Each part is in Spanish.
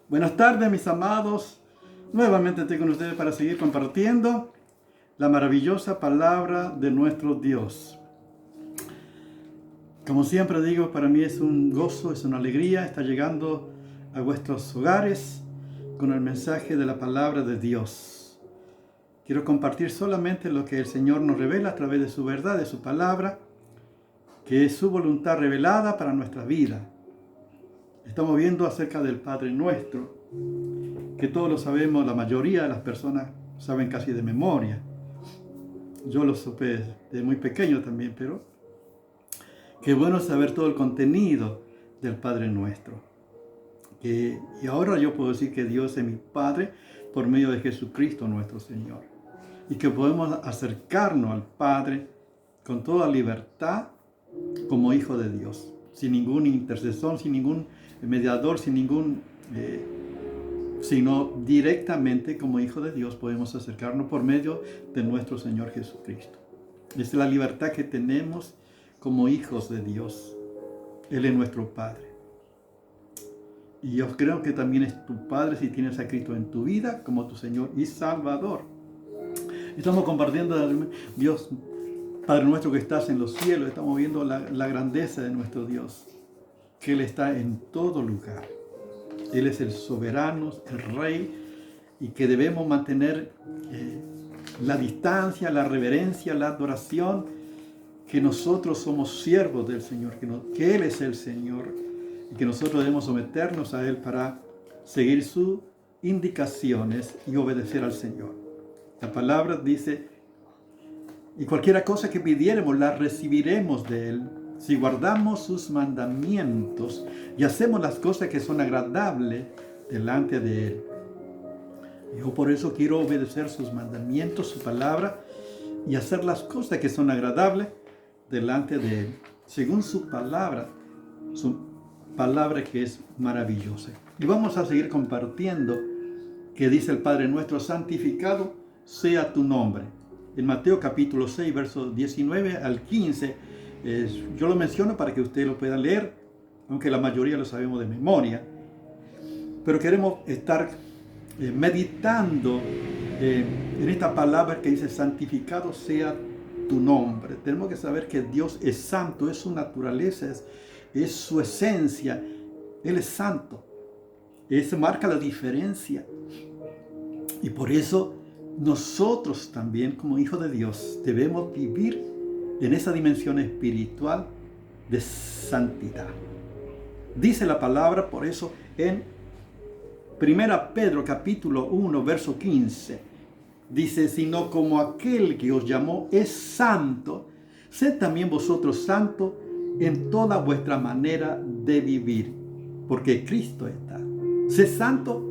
Buenas tardes, mis amados. Nuevamente estoy con ustedes para seguir compartiendo la maravillosa palabra de nuestro Dios. Como siempre digo, para mí es un gozo, es una alegría estar llegando a vuestros hogares con el mensaje de la palabra de Dios. Quiero compartir solamente lo que el Señor nos revela a través de su verdad, de su palabra, que es su voluntad revelada para nuestra vida. Estamos viendo acerca del Padre Nuestro, que todos lo sabemos, la mayoría de las personas saben casi de memoria. Yo lo supe de muy pequeño también, pero qué bueno saber todo el contenido del Padre Nuestro. Y ahora yo puedo decir que Dios es mi Padre por medio de Jesucristo nuestro Señor. Y que podemos acercarnos al Padre con toda libertad como hijo de Dios, sin ningún intercesor, sin ningún mediador, sino directamente como hijo de Dios podemos acercarnos por medio de nuestro Señor Jesucristo. Es la libertad que tenemos como hijos de Dios. Él es nuestro Padre. Y yo creo que también es tu Padre si tienes a Cristo en tu vida como tu Señor y Salvador. Estamos compartiendo, Dios, Padre nuestro que estás en los cielos, estamos viendo la grandeza de nuestro Dios, que Él está en todo lugar. Él es el soberano, el Rey, y que debemos mantener la distancia, la reverencia, la adoración, que nosotros somos siervos del Señor, que Él es el Señor, y que nosotros debemos someternos a Él para seguir sus indicaciones y obedecer al Señor. La palabra dice, y cualquier cosa que pidiéremos la recibiremos de Él, si guardamos sus mandamientos y hacemos las cosas que son agradables delante de Él. Yo por eso quiero obedecer sus mandamientos, su palabra, y hacer las cosas que son agradables delante de Él, según su palabra que es maravillosa. Y vamos a seguir compartiendo que dice el Padre nuestro, santificado sea tu nombre. En Mateo capítulo 6, versos 19 al 15, yo lo menciono para que ustedes lo puedan leer, aunque la mayoría lo sabemos de memoria. Pero queremos estar meditando en esta palabra que dice, santificado sea tu nombre. Tenemos que saber que Dios es santo, es su naturaleza, es su esencia. Él es santo. Eso marca la diferencia. Y por eso nosotros también, como hijos de Dios, debemos vivir en esa dimensión espiritual de santidad. Dice la palabra, por eso, en 1 Pedro capítulo 1, verso 15, dice, sino como aquel que os llamó es santo, sed también vosotros santos en toda vuestra manera de vivir, porque Cristo está. Sé santo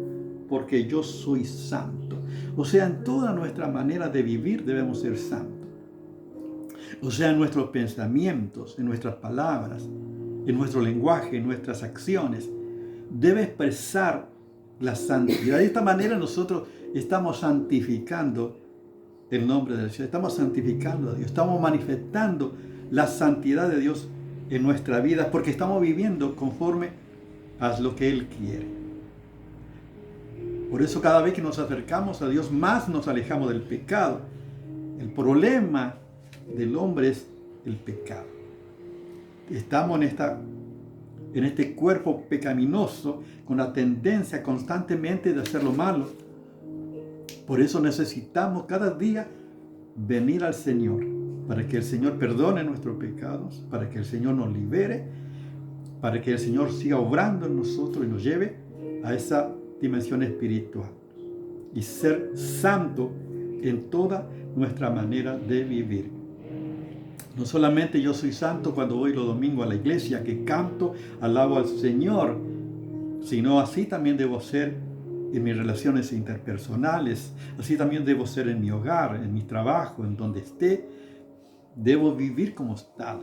porque yo soy santo. O sea, en toda nuestra manera de vivir debemos ser santos. O sea, en nuestros pensamientos, en nuestras palabras, en nuestro lenguaje, en nuestras acciones, debe expresar la santidad. De esta manera nosotros estamos santificando el nombre del Señor, estamos santificando a Dios, estamos manifestando la santidad de Dios en nuestra vida, porque estamos viviendo conforme a lo que Él quiere. Por eso cada vez que nos acercamos a Dios, más nos alejamos del pecado. El problema del hombre es el pecado. Estamos en este cuerpo pecaminoso con la tendencia constantemente de hacer lo malo. Por eso necesitamos cada día venir al Señor, para que el Señor perdone nuestros pecados, para que el Señor nos libere, para que el Señor siga obrando en nosotros y nos lleve a esa dimensión espiritual y ser santo en toda nuestra manera de vivir. No solamente yo soy santo cuando voy los domingos a la iglesia, que canto, alabo al Señor, sino así también debo ser en mis relaciones interpersonales, así también debo ser en mi hogar, en mi trabajo, en donde esté. Debo vivir como tal.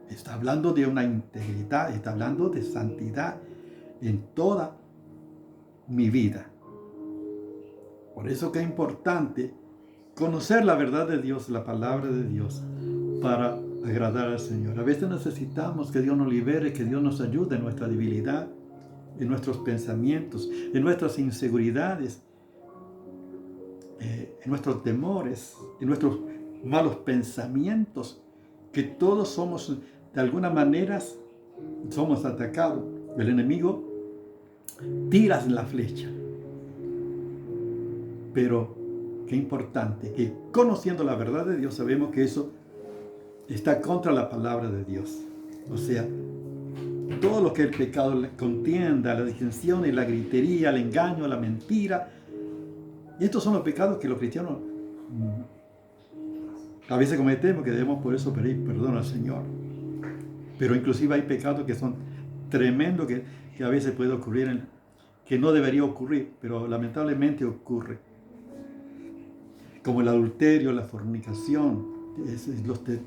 Está hablando de una integridad, está hablando de santidad en toda mi vida. Por eso que es importante conocer la verdad de Dios, la palabra de Dios, para agradar al Señor. A veces necesitamos que Dios nos libere, que Dios nos ayude en nuestra debilidad, en nuestros pensamientos, en nuestras inseguridades, en nuestros temores, en nuestros malos pensamientos, que todos somos, de alguna manera, somos atacados. El enemigo tira la flecha. Pero qué importante que conociendo la verdad de Dios sabemos que eso está contra la palabra de Dios. O sea, todo lo que el pecado contienda, la disensión, la gritería, el engaño, la mentira. Y estos son los pecados que los cristianos a veces cometemos, que debemos por eso pedir perdón al Señor. Pero inclusive hay pecados que son tremendos, que a veces puede ocurrir, que no debería ocurrir, pero lamentablemente ocurre. Como el adulterio, la fornicación,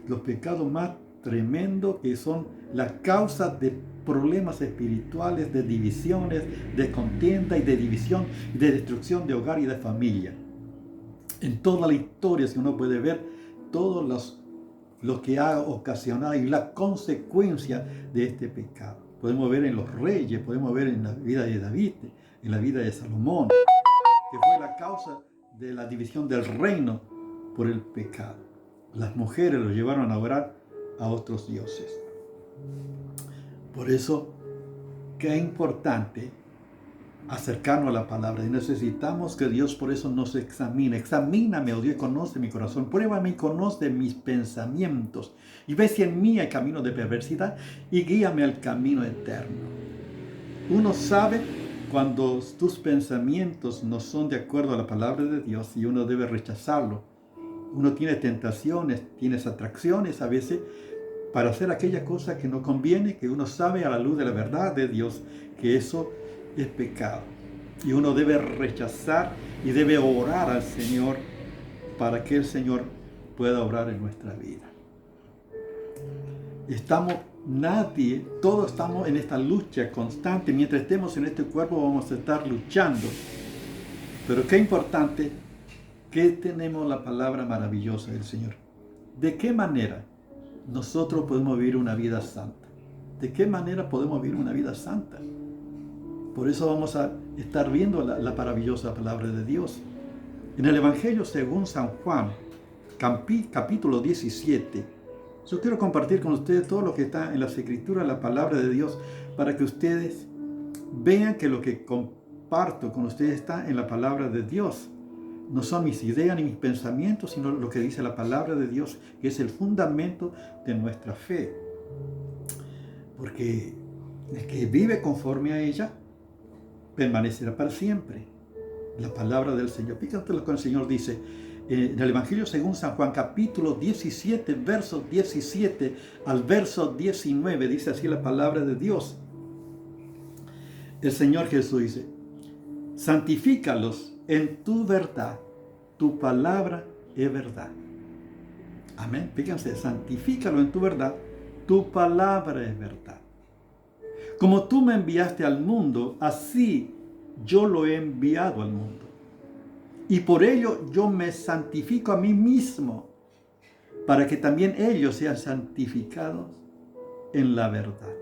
los pecados más tremendos, que son la causa de problemas espirituales, de divisiones, de contienda y de división, de destrucción de hogar y de familia. En toda la historia, si uno puede ver todos los que ha ocasionado y la consecuencia de este pecado. Podemos ver en los reyes, podemos ver en la vida de David, en la vida de Salomón, que fue la causa de la división del reino por el pecado. Las mujeres lo llevaron a adorar a otros dioses. Por eso, qué importante acercarnos a la palabra. Y necesitamos que Dios por eso nos examine. Examíname, oh Dios, y conoce mi corazón. Pruébame y conoce mis pensamientos. Y ve si en mí hay camino de perversidad y guíame al camino eterno. Uno sabe cuando tus pensamientos no son de acuerdo a la palabra de Dios y uno debe rechazarlo. Uno tiene tentaciones, tiene atracciones a veces para hacer aquella cosa que no conviene, que uno sabe a la luz de la verdad de Dios que eso es pecado. Y uno debe rechazar y debe orar al Señor para que el Señor pueda obrar en nuestra vida. Todos estamos en esta lucha constante. Mientras estemos en este cuerpo vamos a estar luchando. Pero qué importante que tenemos la palabra maravillosa del Señor. ¿De qué manera nosotros podemos vivir una vida santa? ¿De qué manera podemos vivir una vida santa? Por eso vamos a estar viendo la maravillosa palabra de Dios. En el Evangelio según San Juan, capítulo 17, yo quiero compartir con ustedes todo lo que está en las Escrituras, la palabra de Dios, para que ustedes vean que lo que comparto con ustedes está en la palabra de Dios. No son mis ideas ni mis pensamientos, sino lo que dice la palabra de Dios, que es el fundamento de nuestra fe. Porque el que vive conforme a ella permanecerá para siempre. La palabra del Señor. Fíjate lo que el Señor dice en el Evangelio según San Juan, capítulo 17, verso 17 al verso 19. Dice así la palabra de Dios. El Señor Jesús dice: santifícalos en tu verdad, tu palabra es verdad. Amén. Fíjense, santifícalo en tu verdad, tu palabra es verdad. Como tú me enviaste al mundo, así yo lo he enviado al mundo. Y por ello yo me santifico a mí mismo, para que también ellos sean santificados en la verdad.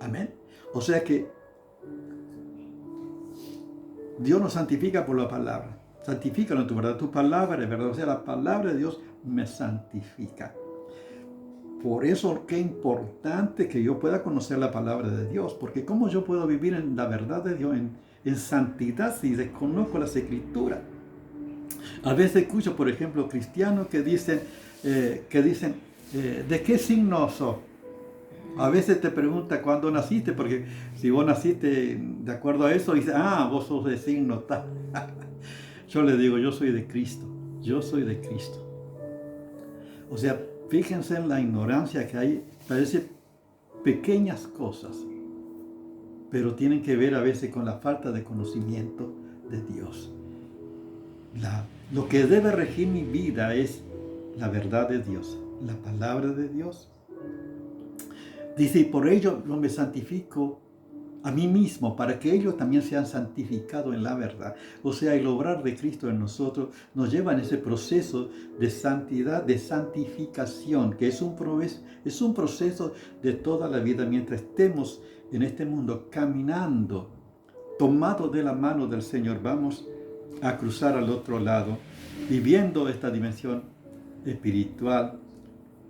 Amén. O sea que Dios nos santifica por la palabra. Santifícalo en tu verdad. Tu palabra es verdad. O sea, la palabra de Dios me santifica. Por eso qué importante que yo pueda conocer la palabra de Dios. Porque ¿cómo yo puedo vivir en la verdad de Dios, en santidad, si desconozco las Escrituras? A veces escucho, por ejemplo, cristianos que dicen, ¿de qué signo sos? A veces te pregunta cuándo naciste, porque si vos naciste de acuerdo a eso, dice, vos sos de signo tal. Yo le digo, yo soy de Cristo. Yo soy de Cristo. O sea, fíjense en la ignorancia que hay. Parece pequeñas cosas, pero tienen que ver a veces con la falta de conocimiento de Dios. Lo que debe regir mi vida es la verdad de Dios, la palabra de Dios. Dice, y por ello yo me santifico a mí mismo, para que ellos también sean santificados en la verdad. O sea, el obrar de Cristo en nosotros nos lleva en ese proceso de santidad, de santificación, que es un proceso de toda la vida mientras estemos en este mundo caminando, tomados de la mano del Señor, vamos a cruzar al otro lado, viviendo esta dimensión espiritual,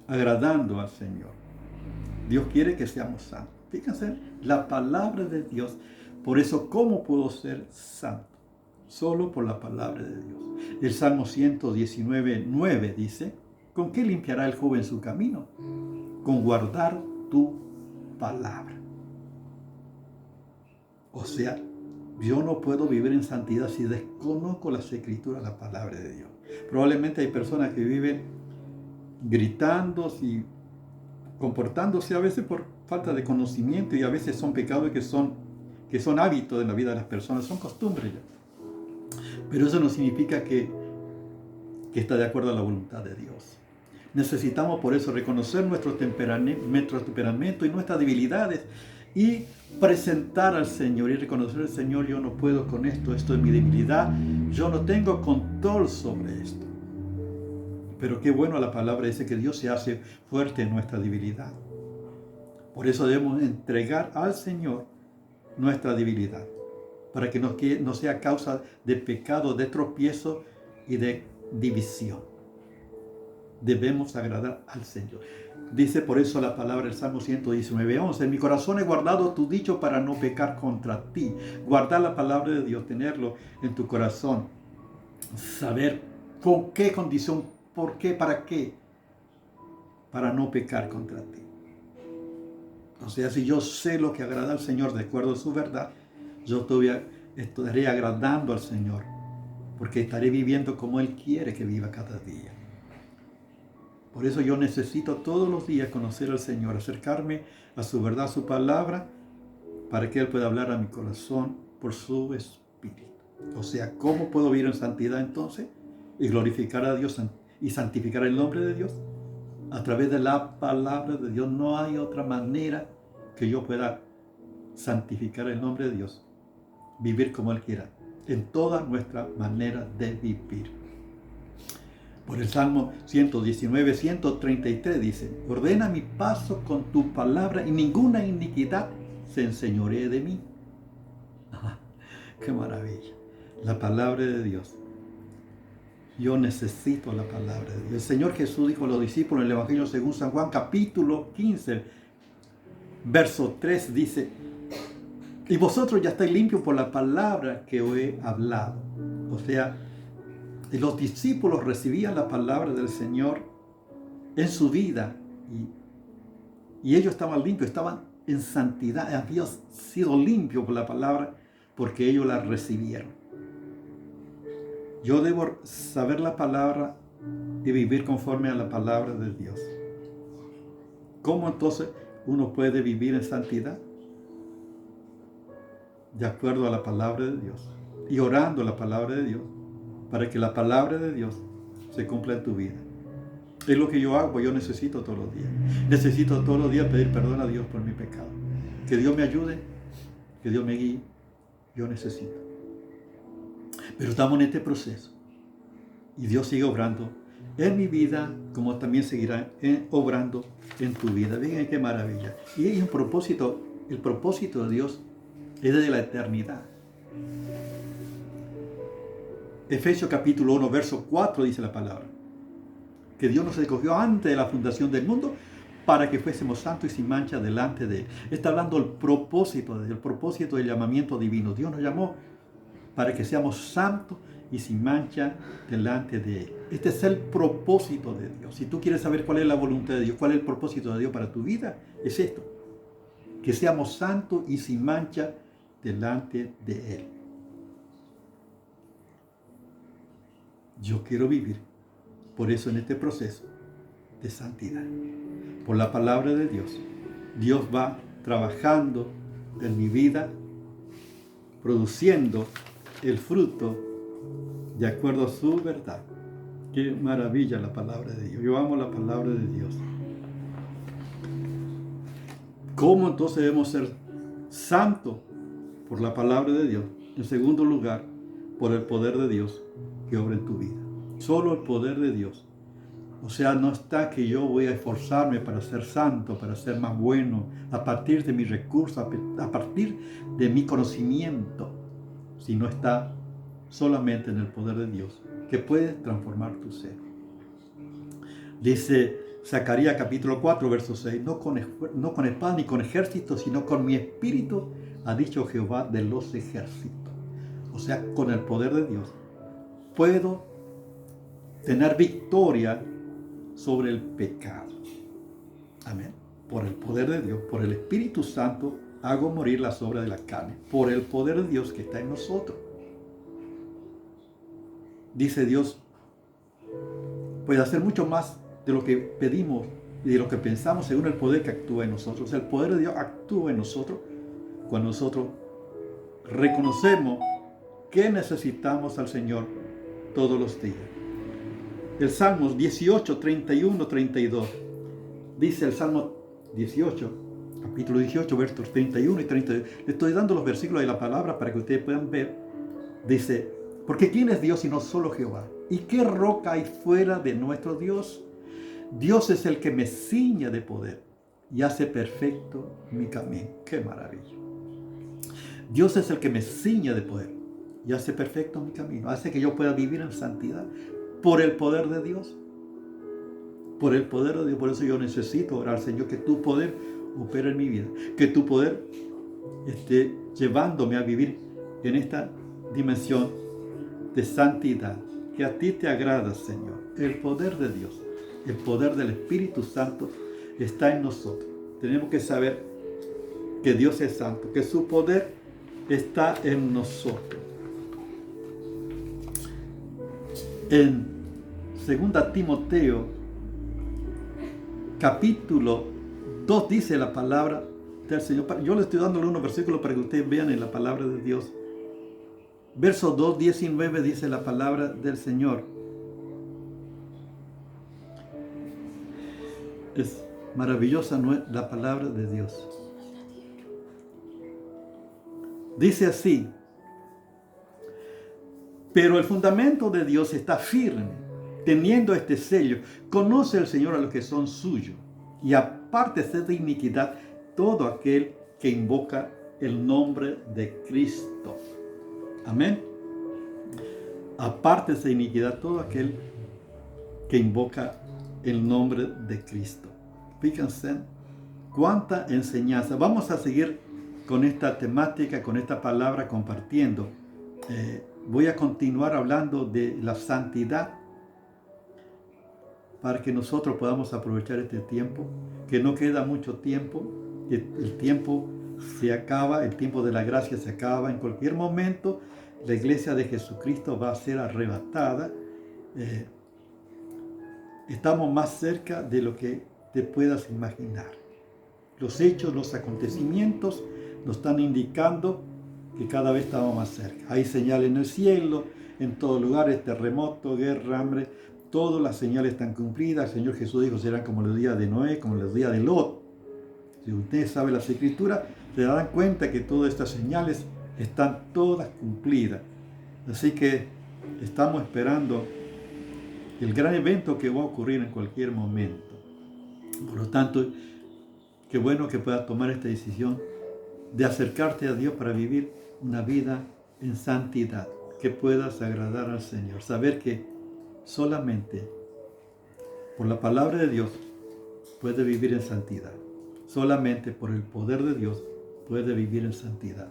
agradando al Señor. Dios quiere que seamos santos. Fíjense, la palabra de Dios. Por eso, ¿cómo puedo ser santo? Solo por la palabra de Dios. El Salmo 119:9 dice, ¿con qué limpiará el joven su camino? Con guardar tu palabra. O sea, yo no puedo vivir en santidad si desconozco las escrituras, la palabra de Dios. Probablemente hay personas que viven gritando y comportándose a veces por falta de conocimiento, y a veces son pecados que son hábitos de la vida de las personas, son costumbres ya. Pero eso no significa que está de acuerdo a la voluntad de Dios. Necesitamos por eso reconocer nuestro temperamento y nuestras debilidades y presentar al Señor y reconocer al Señor: yo no puedo con esto, esto es mi debilidad, yo no tengo control sobre esto. Pero qué bueno, la palabra dice que Dios se hace fuerte en nuestra debilidad. Por eso debemos entregar al Señor nuestra debilidad, para que no sea causa de pecado, de tropiezo y de división. Debemos agradar al Señor. Dice por eso la palabra del Salmo 119:11: en mi corazón he guardado tu dicho para no pecar contra ti. Guardar la palabra de Dios, tenerlo en tu corazón, saber con qué condición, por qué, para qué, para no pecar contra ti. O sea, si yo sé lo que agrada al Señor de acuerdo a su verdad, yo estaré agradando al Señor, porque estaré viviendo como Él quiere que viva cada día. Por eso yo necesito todos los días conocer al Señor, acercarme a su verdad, a su palabra, para que Él pueda hablar a mi corazón por su Espíritu. O sea, ¿cómo puedo vivir en santidad entonces y glorificar a Dios y santificar el nombre de Dios? A través de la palabra de Dios. No hay otra manera que yo pueda santificar el nombre de Dios, vivir como Él quiera, en toda nuestra manera de vivir. Por el Salmo 119:133 dice: ordena mi paso con tu palabra y ninguna iniquidad se enseñoree de mí. ¡Qué maravilla! La palabra de Dios. Yo necesito la palabra de Dios. El Señor Jesús dijo a los discípulos en el Evangelio según San Juan, capítulo 15, verso 3, dice: y vosotros ya estáis limpios por la palabra que os he hablado. O sea, los discípulos recibían la palabra del Señor en su vida y ellos estaban limpios, estaban en santidad, habían sido limpios por la palabra porque ellos la recibieron. Yo debo saber la palabra y vivir conforme a la palabra de Dios. ¿Cómo entonces uno puede vivir en santidad? De acuerdo a la palabra de Dios y orando la palabra de Dios, para que la palabra de Dios se cumpla en tu vida. Es lo que yo hago, yo necesito todos los días. Necesito todos los días pedir perdón a Dios por mi pecado. Que Dios me ayude, que Dios me guíe. Yo necesito. Pero estamos en este proceso. Y Dios sigue obrando en mi vida, como también seguirá obrando en tu vida. Vean qué maravilla. Y hay un propósito. El propósito de Dios es desde la eternidad. Efesios capítulo 1, verso 4 dice la palabra: que Dios nos escogió antes de la fundación del mundo para que fuésemos santos y sin mancha delante de Él. Está hablando del propósito del llamamiento divino. Dios nos llamó para que seamos santos y sin mancha delante de Él. Este es el propósito de Dios. Si tú quieres saber cuál es la voluntad de Dios, cuál es el propósito de Dios para tu vida, es esto: que seamos santos y sin mancha delante de Él. Yo quiero vivir, por eso, en este proceso de santidad. Por la palabra de Dios. Dios va trabajando en mi vida, produciendo el fruto de acuerdo a su verdad. Qué maravilla la palabra de Dios. Yo amo la palabra de Dios. ¿Cómo entonces debemos ser santos? Por la palabra de Dios. En segundo lugar, por el poder de Dios que obra en tu vida. Solo el poder de Dios O sea, no está que yo voy a esforzarme para ser santo, para ser más bueno, a partir de mis recursos, a partir de mi conocimiento, sino está solamente en el poder de Dios, que puede transformar tu ser. Dice Zacarías capítulo 4, verso 6, no con espada ni con ejército, sino con mi espíritu, ha dicho Jehová de los ejércitos. O sea, con el poder de Dios puedo tener victoria sobre el pecado. Amén. Por el poder de Dios, por el Espíritu Santo, hago morir las obras de la carne, por el poder de Dios que está en nosotros. Dice Dios, puede hacer mucho más de lo que pedimos y de lo que pensamos según el poder que actúa en nosotros. El poder de Dios actúa en nosotros cuando nosotros reconocemos que necesitamos al Señor todos los días. El Salmos 18, 31, 32. Dice el Salmo 18, capítulo 18, versos 31 y 32. Le estoy dando los versículos de la palabra para que ustedes puedan ver. Dice, porque ¿quién es Dios sino solo Jehová? ¿Y qué roca hay fuera de nuestro Dios? Dios es el que me ciñe de poder y hace perfecto mi camino. ¡Qué maravilla! Dios es el que me ciñe de poder y hace perfecto mi camino. Hace que yo pueda vivir en santidad por el poder de Dios. Por el poder de Dios. Por eso yo necesito orar, Señor, que tu poder opere en mi vida. Que tu poder esté llevándome a vivir en esta dimensión de santidad. Que a ti te agrada, Señor. El poder de Dios, el poder del Espíritu Santo está en nosotros. Tenemos que saber que Dios es santo, que su poder está en nosotros. En 2 Timoteo, capítulo 2, dice la palabra del Señor. Yo le estoy dando unos versículos para que ustedes vean en la palabra de Dios. Verso 2, 19 dice la palabra del Señor. Es maravillosa la palabra de Dios. Dice así, pero el fundamento de Dios está firme, teniendo este sello. Conoce el Señor a los que son suyos, y apártese de iniquidad todo aquel que invoca el nombre de Cristo. Amén. Apártese de iniquidad todo aquel que invoca el nombre de Cristo. Fíjense cuánta enseñanza. Vamos a seguir con esta temática, con esta palabra compartiendo. Voy a continuar hablando de la santidad para que nosotros podamos aprovechar este tiempo, que no queda mucho tiempo, el tiempo se acaba, el tiempo de la gracia se acaba en cualquier momento. La iglesia de Jesucristo va a ser arrebatada. Estamos más cerca de lo que te puedas imaginar. Los hechos, los acontecimientos nos están indicando que cada vez estamos más cerca. Hay señales en el cielo, en todos lugares, terremoto, guerra, hambre, todas las señales están cumplidas. El Señor Jesús dijo, serán como los días de Noé, como los días de Lot. Si ustedes saben las Escrituras, se darán cuenta que todas estas señales están todas cumplidas. Así que estamos esperando el gran evento que va a ocurrir en cualquier momento. Por lo tanto, qué bueno que puedas tomar esta decisión de acercarte a Dios para vivir una vida en santidad, que puedas agradar al Señor. Saber que solamente por la palabra de Dios puedes vivir en santidad. Solamente por el poder de Dios puedes vivir en santidad.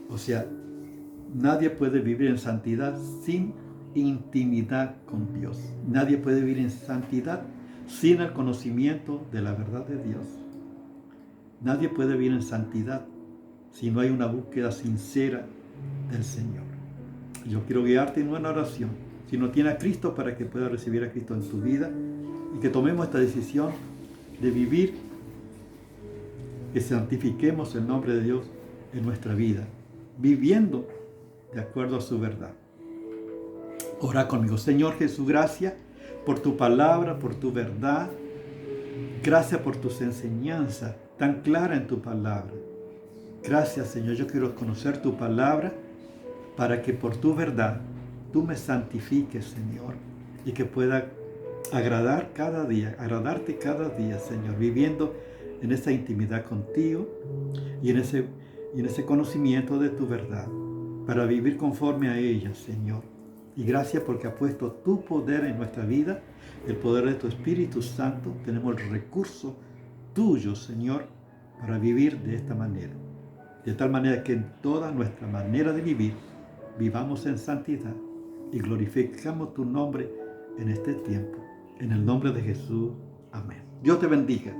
O sea, nadie puede vivir en santidad sin intimidad con Dios. Nadie puede vivir en santidad sin el conocimiento de la verdad de Dios. Nadie puede vivir en santidad si no hay una búsqueda sincera del Señor. Yo quiero guiarte en una oración. Si no tienes a Cristo, para que puedas recibir a Cristo en tu vida y que tomemos esta decisión de vivir, que santifiquemos el nombre de Dios en nuestra vida, viviendo de acuerdo a su verdad. Ora conmigo. Señor Jesús, gracias por tu palabra, por tu verdad. Gracias por tus enseñanzas tan claras en tu palabra. Gracias, Señor. Yo quiero conocer tu palabra para que por tu verdad tú me santifiques, Señor. y que pueda agradarte cada día, Señor, viviendo en esa intimidad contigo y en ese conocimiento de tu verdad, para vivir conforme a ella, Señor. Y gracias porque has puesto tu poder en nuestra vida, el poder de tu Espíritu Santo. Tenemos el recurso tuyo, Señor, para vivir de esta manera. De tal manera que en toda nuestra manera de vivir, vivamos en santidad y glorificamos tu nombre en este tiempo. En el nombre de Jesús. Amén. Dios te bendiga.